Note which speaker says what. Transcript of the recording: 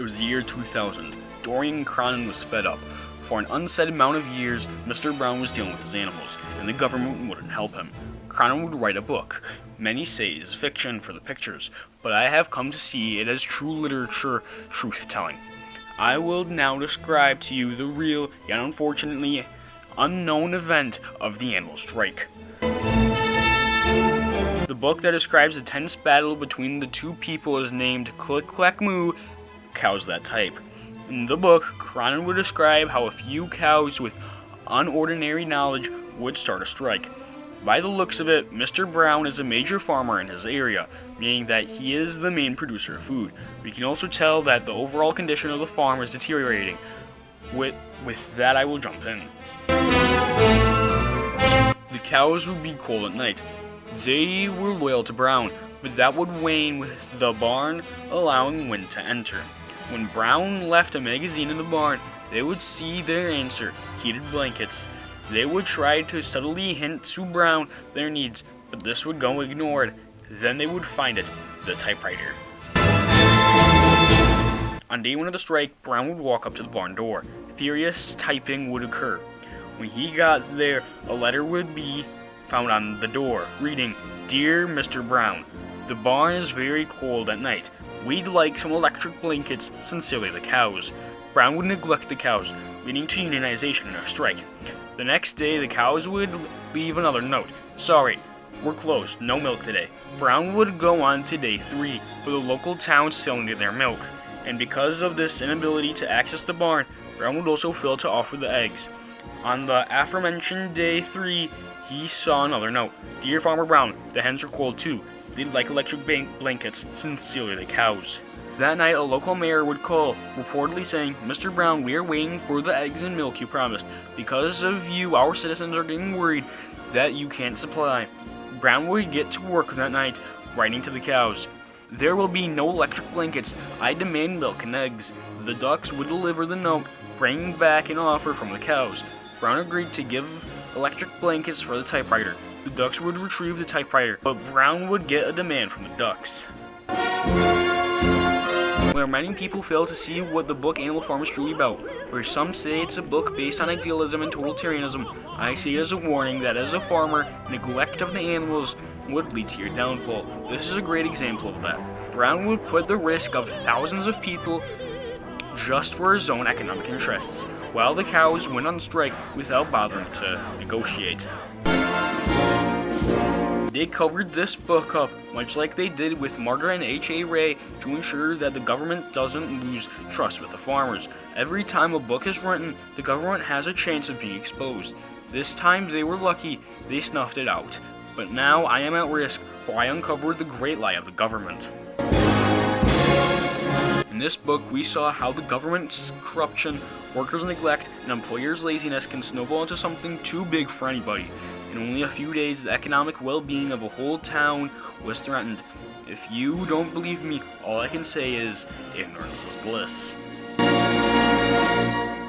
Speaker 1: It was the year 2000. Dorian Cronin was fed up. For an unsaid amount of years, Mr. Brown was dealing with his animals, and the government wouldn't help him. Cronin would write a book. Many say it is fiction for the pictures, but I have come to see it as true literature, truth-telling. I will now describe to you the real, yet unfortunately unknown event of the animal strike. The book that describes the tense battle between the two people is named Click Clack Moo, Cows That Type. In the book, Cronin would describe how a few cows with unordinary knowledge would start a strike. By the looks of it, Mr. Brown is a major farmer in his area, meaning that he is the main producer of food. We can also tell that the overall condition of the farm is deteriorating. With that, I will jump in. The cows would be cold at night. They were loyal to Brown, but that would wane with the barn allowing wind to enter. When Brown left a magazine in the barn, they would see their answer, heated blankets. They would try to subtly hint to Brown their needs, but this would go ignored. Then they would find it, the typewriter. On day one of the strike, Brown would walk up to the barn door. Furious typing would occur. When he got there, a letter would be found on the door, reading, "Dear Mr. Brown, the barn is very cold at night. We'd like some electric blankets, sincerely the cows." Brown would neglect the cows, leading to unionization and a strike. The next day, the cows would leave another note. "Sorry, we're closed, no milk today." Brown would go on to day 3, for the local towns still needed their milk. And because of this inability to access the barn, Brown would also fail to offer the eggs. On the aforementioned day 3, he saw another note. "Dear Farmer Brown, the hens are cold too. They'd like electric blankets, sincerely the cows." That night, a local mayor would call, reportedly saying, "Mr. Brown, we are waiting for the eggs and milk you promised. Because of you, our citizens are getting worried that you can't supply." Brown would get to work that night, writing to the cows, "There will be no electric blankets. I demand milk and eggs." The ducks would deliver the note, bringing back an offer from the cows. Brown agreed to give electric blankets for the typewriter. The ducks would retrieve the typewriter, but Brown would get a demand from the ducks. Where many people fail to see what the book Animal Farm is truly about, where some say it's a book based on idealism and totalitarianism, I see it as a warning that as a farmer, neglect of the animals would lead to your downfall. This is a great example of that. Brown would put the risk of thousands of people just for his own economic interests, while the cows went on strike without bothering to negotiate. They covered this book up, much like they did with Margaret and H.A. Rey, to ensure that the government doesn't lose trust with the farmers. Every time a book is written, the government has a chance of being exposed. This time they were lucky, they snuffed it out. But now I am at risk, for I uncovered the great lie of the government. In this book, we saw how the government's corruption, workers' neglect, and employers' laziness can snowball into something too big for anybody. In only a few days, the economic well-being of a whole town was threatened. If you don't believe me, all I can say is, ignorance is bliss.